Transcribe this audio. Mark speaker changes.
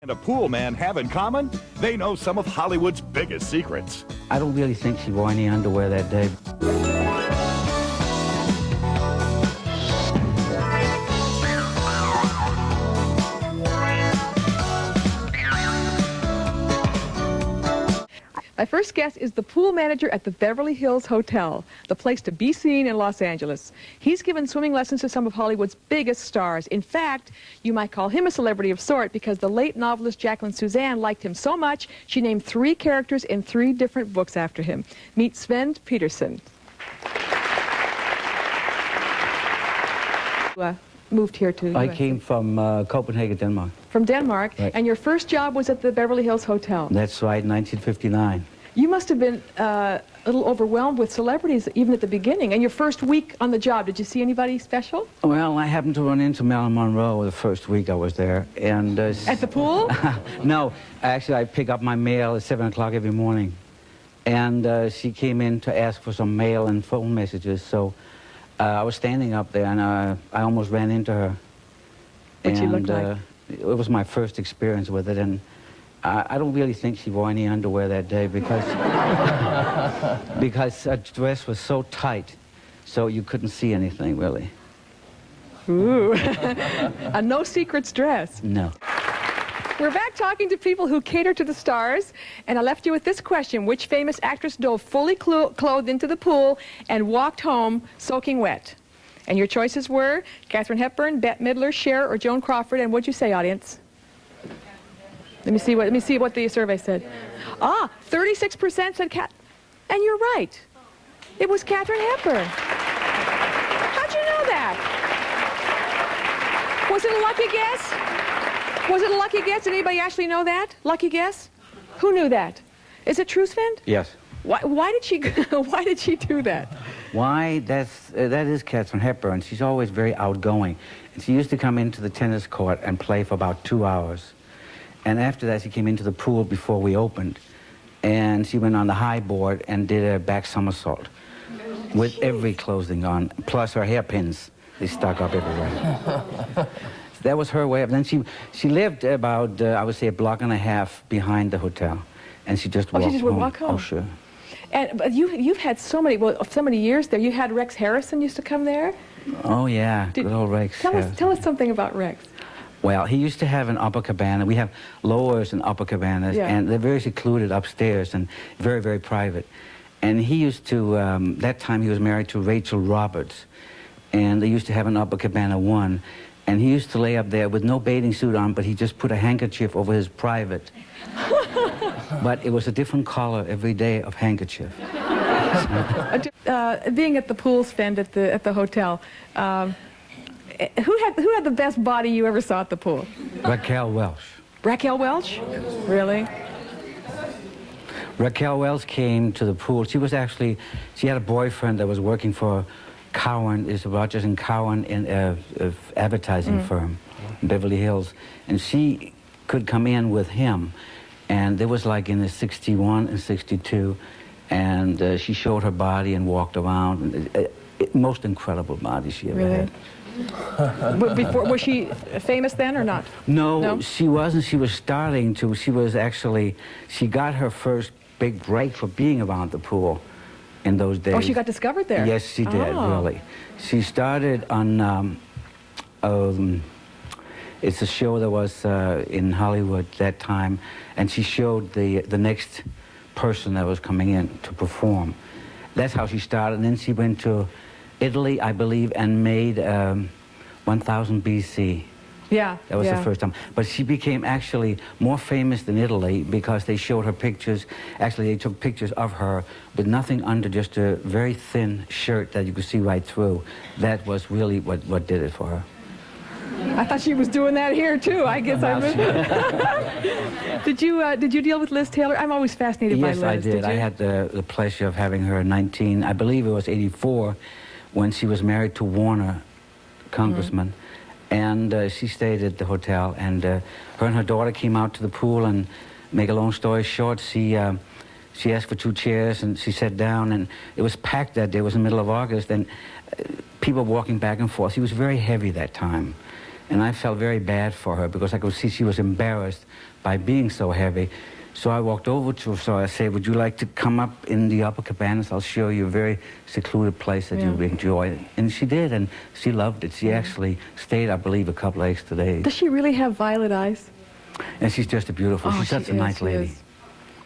Speaker 1: and a pool man have in common? They know some of Hollywood's biggest secrets.
Speaker 2: I don't really think she wore any underwear that day.
Speaker 3: My first guest is the pool manager at the Beverly Hills Hotel, the place to be seen in Los Angeles. He's given swimming lessons to some of Hollywood's biggest stars. In fact, you might call him a celebrity of sort because the late novelist Jacqueline Suzanne liked him so much, she named 3 characters in 3 different books after him. Meet Svend Petersen. Moved here to
Speaker 2: I came from Copenhagen, Denmark.
Speaker 3: From Denmark,
Speaker 2: right.
Speaker 3: And your first job was at the Beverly Hills Hotel.
Speaker 2: That's right, 1959.
Speaker 3: You must have been a little overwhelmed with celebrities even at the beginning. And your first week on the job, did you see anybody special?
Speaker 2: Well, I happened to run into Marilyn Monroe the first week I was there. And
Speaker 3: at the pool?
Speaker 2: No, actually I pick up my mail at 7 o'clock every morning. And she came in to ask for some mail and phone messages. So I was standing up there and I almost ran into her.
Speaker 3: What she looked like?
Speaker 2: It was my first experience with it, and I don't really think she wore any underwear that day because because her dress was so tight, so you couldn't see anything really.
Speaker 3: Ooh, a no secrets dress.
Speaker 2: No.
Speaker 3: We're back talking to people who cater to the stars, and I left you with this question: which famous actress dove fully clothed into the pool and walked home soaking wet? And your choices were Katharine Hepburn, Bette Midler, Cher, or Joan Crawford. And what'd you say, audience? Let me see what the survey said. 36% said Kat. And you're right. It was Katharine Hepburn. How'd you know that? Was it a lucky guess? Was it a lucky guess? Did anybody actually know that? Lucky guess? Who knew that? Is it true, Svend?
Speaker 2: Yes.
Speaker 3: Why did she do that?
Speaker 2: Why? That is Katharine Hepburn. She's always very outgoing. And she used to come into the tennis court and play for about 2 hours. And after that, she came into the pool before we opened. And she went on the high board and did a back somersault with every clothing on, plus her hairpins. They stuck up everywhere. So that was her way of... Then she lived about, I would say, a block and a half behind the hotel. And she just walked home.
Speaker 3: She just would walk home?
Speaker 2: Oh, sure.
Speaker 3: But you've had so many years there. You had Rex Harrison used to come there.
Speaker 2: Oh yeah, good old Rex.
Speaker 3: Tell us something about Rex.
Speaker 2: Well, he used to have an upper cabana. We have lowers and upper cabanas, and they're very secluded upstairs and very, very private. And he used to, that time he was married to Rachel Roberts, and they used to have an upper cabana 1. And he used to lay up there with no bathing suit on, but he just put a handkerchief over his private. But it was a different color every day of handkerchief.
Speaker 3: Being at the pool, Svend, at the hotel, who had the best body you ever saw at the pool?
Speaker 2: Raquel Welch.
Speaker 3: Raquel Welch? Really?
Speaker 2: Raquel Welch came to the pool. She had a boyfriend that was working for Cowan, is Rogers and Cowan, in an advertising firm in Beverly Hills. And she could come in with him. And there was like in the 61 and 62. And she showed her body and walked around. Most incredible body she ever had.
Speaker 3: Was she famous then or not?
Speaker 2: No, she wasn't. She was starting to. She got her first big break for being around the pool in those days.
Speaker 3: Oh, she got discovered there?
Speaker 2: Yes, she did, really. She started on, it's a show that was in Hollywood that time, and she showed the next person that was coming in to perform. That's how she started, and then she went to Italy, I believe, and made 1000 BC.
Speaker 3: Yeah.
Speaker 2: That was the first time. But she became actually more famous than Italy because they showed her pictures. Actually, they took pictures of her with nothing under, just a very thin shirt that you could see right through. That was really what did it for her.
Speaker 3: I thought she was doing that here too. I guess I missed. Did you deal with Liz Taylor? I'm always fascinated by Liz.
Speaker 2: Yes, I did. I had the pleasure of having her in I believe it was 84, when she was married to Warner, congressman. And she stayed at the hotel, and her and her daughter came out to the pool, and make a long story short, she asked for 2 chairs, and she sat down, and it was packed that day. It was the middle of August, and people walking back and forth. She was very heavy that time. And I felt very bad for her because I could see she was embarrassed by being so heavy. So I walked over to her, so I said, would you like to come up in the upper cabanas? I'll show you a very secluded place that you'll enjoy. And she did, and she loved it. She actually stayed, I believe, a couple of extra days.
Speaker 3: Does she really have violet eyes?
Speaker 2: And she's just a beautiful, she's such a nice lady.
Speaker 3: Is.